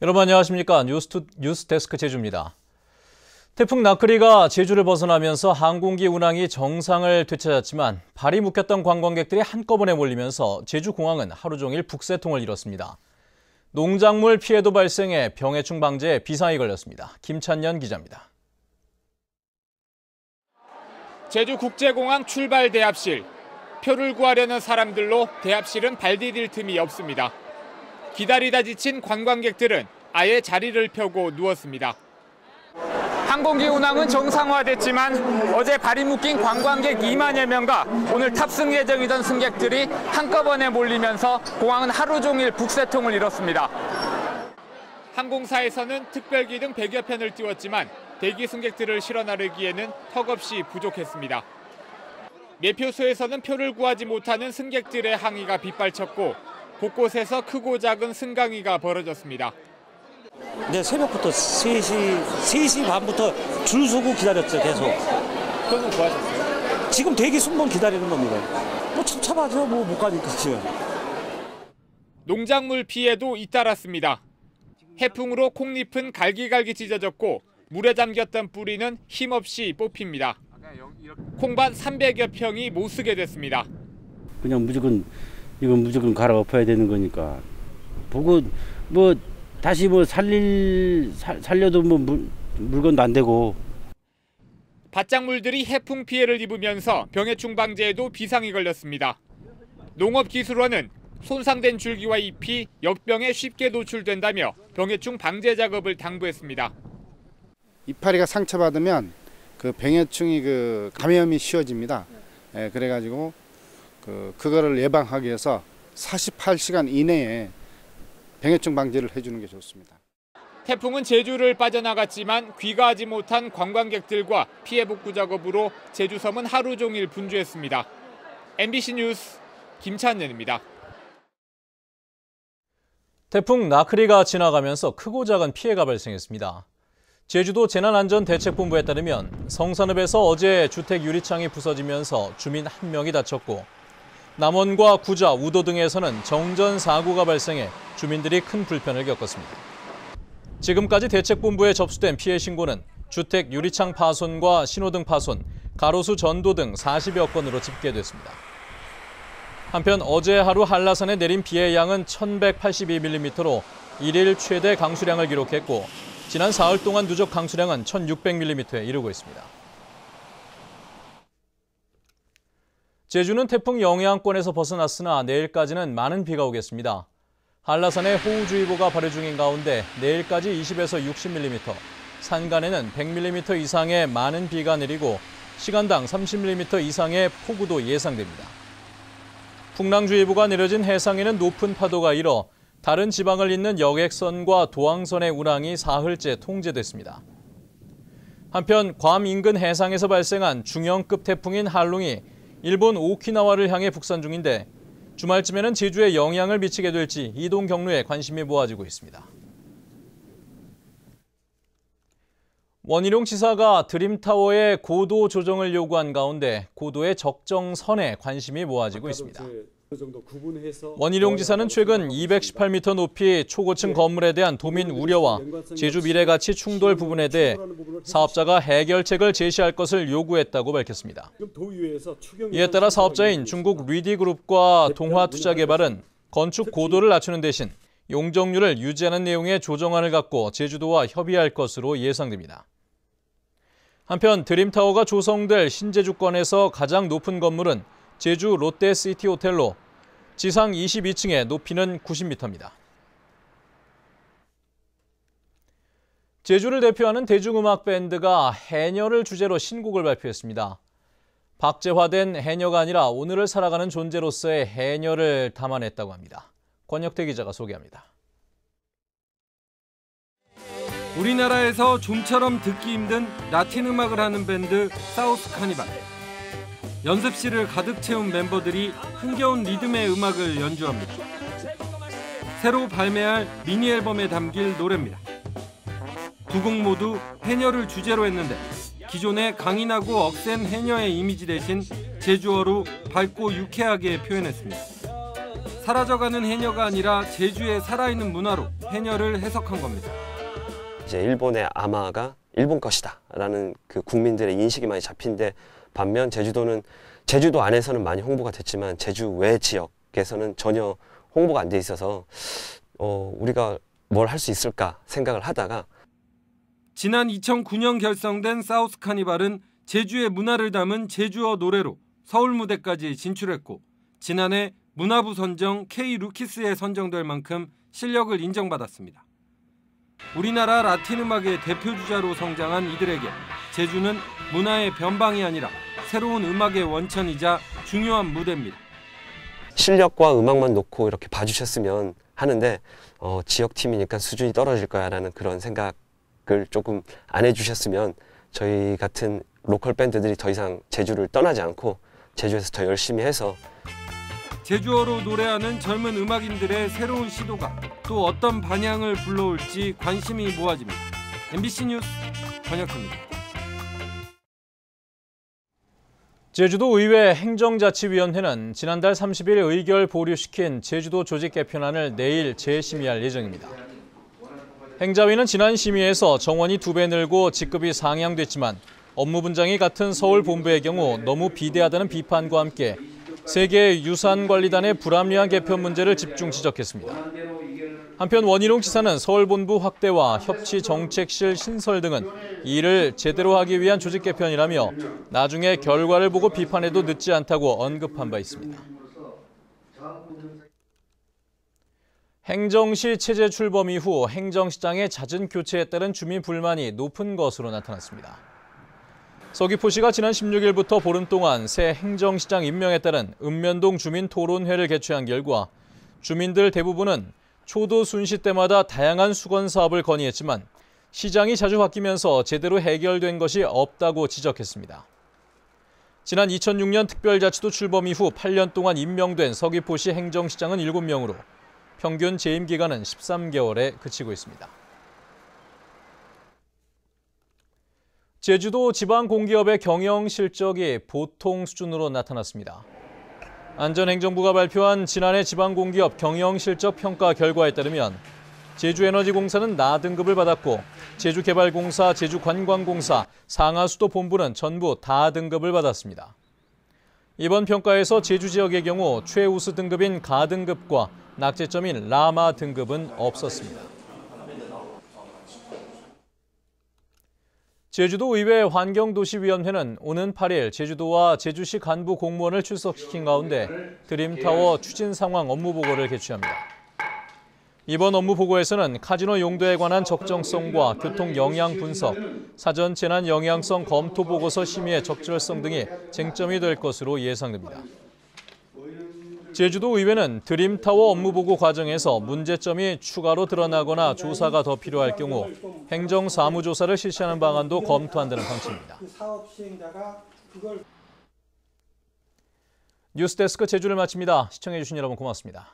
여러분 안녕하십니까? 뉴스데스크 제주입니다. 태풍 나크리가 제주를 벗어나면서 항공기 운항이 정상을 되찾았지만 발이 묶였던 관광객들이 한꺼번에 몰리면서 제주공항은 하루 종일 북새통을 이뤘습니다. 농작물 피해도 발생해 병해충 방제에 비상이 걸렸습니다. 김찬년 기자입니다. 제주국제공항 출발 대합실. 표를 구하려는 사람들로 대합실은 발 디딜 틈이 없습니다. 기다리다 지친 관광객들은 아예 자리를 펴고 누웠습니다. 항공기 운항은 정상화됐지만 어제 발이 묶인 관광객 2만여 명과 오늘 탑승 예정이던 승객들이 한꺼번에 몰리면서 공항은 하루 종일 북새통을 이뤘습니다. 항공사에서는 특별기 등 100여 편을 띄웠지만 대기 승객들을 실어 나르기에는 턱없이 부족했습니다. 매표소에서는 표를 구하지 못하는 승객들의 항의가 빗발쳤고 곳곳에서 크고 작은 승강이가 벌어졌습니다. 네, 새벽부터 3시 반부터 줄 서고 기다렸죠, 계속. 표는 구하셨어요? 지금 대기 순번 기다리는 겁니다. 뭐 찹찹하죠, 뭐 못 가니까 지금. 농작물 피해도 잇따랐습니다. 해풍으로 콩잎은 갈기갈기 찢어졌고 물에 잠겼던 뿌리는 힘없이 뽑힙니다. 콩밭 300여 평이 못 쓰게 됐습니다. 그냥 이건 무조건 갈아엎어야 되는 거니까. 보고 뭐 다시 뭐 살려도 뭐 물건도 안 되고. 밭작물들이 해풍 피해를 입으면서 병해충 방제에도 비상이 걸렸습니다. 농업기술원은 손상된 줄기와 잎이 역병에 쉽게 노출된다며 병해충 방제 작업을 당부했습니다. 이파리가 상처받으면 그 병해충이 감염이 쉬워집니다. 그래가지고 그거를 예방하기 위해서 48시간 이내에 병해충 방제를 해주는 게 좋습니다. 태풍은 제주를 빠져나갔지만 귀가하지 못한 관광객들과 피해 복구 작업으로 제주섬은 하루 종일 분주했습니다. MBC 뉴스 김찬년입니다. 태풍 나크리가 지나가면서 크고 작은 피해가 발생했습니다. 제주도 재난안전대책본부에 따르면 성산읍에서 어제 주택 유리창이 부서지면서 주민 1명이 다쳤고 남원과 구자, 우도 등에서는 정전 사고가 발생해 주민들이 큰 불편을 겪었습니다. 지금까지 대책본부에 접수된 피해 신고는 주택 유리창 파손과 신호등 파손, 가로수 전도 등 40여 건으로 집계됐습니다. 한편 어제 하루 한라산에 내린 비의 양은 1182mm로 일일 최대 강수량을 기록했고 지난 사흘 동안 누적 강수량은 1600mm에 이르고 있습니다. 제주는 태풍 영향권에서 벗어났으나 내일까지는 많은 비가 오겠습니다. 한라산에 호우주의보가 발효 중인 가운데 내일까지 20에서 60mm, 산간에는 100mm 이상의 많은 비가 내리고 시간당 30mm 이상의 폭우도 예상됩니다. 풍랑주의보가 내려진 해상에는 높은 파도가 일어 다른 지방을 잇는 여객선과 도항선의 운항이 사흘째 통제됐습니다. 한편 괌 인근 해상에서 발생한 중형급 태풍인 할롱이 일본 오키나와를 향해 북상 중인데 주말쯤에는 제주에 영향을 미치게 될지 이동 경로에 관심이 모아지고 있습니다. 원희룡 지사가 드림타워의 고도 조정을 요구한 가운데 고도의 적정선에 관심이 모아지고 있습니다. 원희룡 지사는 최근 218m 높이 초고층 건물에 대한 도민 우려와 제주 미래가치 충돌 부분에 대해 사업자가 해결책을 제시할 것을 요구했다고 밝혔습니다. 이에 따라 사업자인 중국 리디그룹과 동화투자개발은 건축 고도를 낮추는 대신 용적률을 유지하는 내용의 조정안을 갖고 제주도와 협의할 것으로 예상됩니다. 한편 드림타워가 조성될 신제주권에서 가장 높은 건물은 제주 롯데시티 호텔로 지상 22층에 높이는 90m입니다. 제주를 대표하는 대중음악 밴드가 해녀를 주제로 신곡을 발표했습니다. 박제화된 해녀가 아니라 오늘을 살아가는 존재로서의 해녀를 담아냈다고 합니다. 권혁태 기자가 소개합니다. 우리나라에서 좀처럼 듣기 힘든 라틴 음악을 하는 밴드 사우스 카니발. 연습실을 가득 채운 멤버들이 흥겨운 리듬의 음악을 연주합니다. 새로 발매할 미니 앨범에 담길 노래입니다. 두 곡 모두 해녀를 주제로 했는데 기존의 강인하고 억센 해녀의 이미지 대신 제주어로 밝고 유쾌하게 표현했습니다. 사라져가는 해녀가 아니라 제주의 살아있는 문화로 해녀를 해석한 겁니다. 이제 일본의 아마가 일본 것이다라는 그 국민들의 인식이 많이 잡힌데, 반면 제주도 안에서는 많이 홍보가 됐지만 제주 외 지역에서는 전혀 홍보가 안 돼 있어서 우리가 뭘 할 수 있을까 생각을 하다가, 지난 2009년 결성된 사우스 카니발은 제주의 문화를 담은 제주어 노래로 서울 무대까지 진출했고, 지난해 문화부 선정 K-루키스에 선정될 만큼 실력을 인정받았습니다. 우리나라 라틴 음악의 대표주자로 성장한 이들에게 제주는 문화의 변방이 아니라 새로운 음악의 원천이자 중요한 무대입니다. 실력과 음악만 놓고 이렇게 봐주셨으면 하는데 지역팀이니까 수준이 떨어질 거야라는 그런 생각을 조금 안 해주셨으면 저희 같은 로컬 밴드들이 더 이상 제주를 떠나지 않고 제주에서 더 열심히 해서 제주어로 노래하는 젊은 음악인들의 새로운 시도가 또 어떤 반향을 불러올지 관심이 모아집니다. MBC 뉴스 권혁수입니다. 제주도의회 행정자치위원회는 지난달 30일 의결 보류시킨 제주도 조직 개편안을 내일 재심의할 예정입니다. 행자위는 지난 심의에서 정원이 2배 늘고 직급이 상향됐지만 업무 분장이 같은 서울 본부의 경우 너무 비대하다는 비판과 함께 세계 유산관리단의 불합리한 개편 문제를 집중 지적했습니다. 한편 원희룡 지사는 서울본부 확대와 협치정책실 신설 등은 이를 제대로 하기 위한 조직 개편이라며 나중에 결과를 보고 비판해도 늦지 않다고 언급한 바 있습니다. 행정시 체제 출범 이후 행정시장의 잦은 교체에 따른 주민 불만이 높은 것으로 나타났습니다. 서귀포시가 지난 16일부터 보름 동안 새 행정시장 임명에 따른 읍면동 주민 토론회를 개최한 결과 주민들 대부분은 초도 순시 때마다 다양한 수건 사업을 건의했지만 시장이 자주 바뀌면서 제대로 해결된 것이 없다고 지적했습니다. 지난 2006년 특별자치도 출범 이후 8년 동안 임명된 서귀포시 행정시장은 7명으로 평균 재임 기간은 13개월에 그치고 있습니다. 제주도 지방공기업의 경영 실적이 보통 수준으로 나타났습니다. 안전행정부가 발표한 지난해 지방공기업 경영실적 평가 결과에 따르면 제주에너지공사는 나 등급을 받았고 제주개발공사, 제주관광공사, 상하수도본부는 전부 다 등급을 받았습니다. 이번 평가에서 제주 지역의 경우 최우수 등급인 가 등급과 낙제점인 라마 등급은 없었습니다. 제주도의회 환경도시위원회는 오는 8일 제주도와 제주시 간부 공무원을 출석시킨 가운데 드림타워 추진 상황 업무보고를 개최합니다. 이번 업무보고에서는 카지노 용도에 관한 적정성과 교통 영향 분석, 사전 재난 영향성 검토 보고서 심의의 적절성 등이 쟁점이 될 것으로 예상됩니다. 제주도의회는 드림타워 업무보고 과정에서 문제점이 추가로 드러나거나 조사가 더 필요할 경우 행정사무조사를 실시하는 방안도 검토한다는 방침입니다. 뉴스데스크 제주를 마칩니다. 시청해주신 여러분 고맙습니다.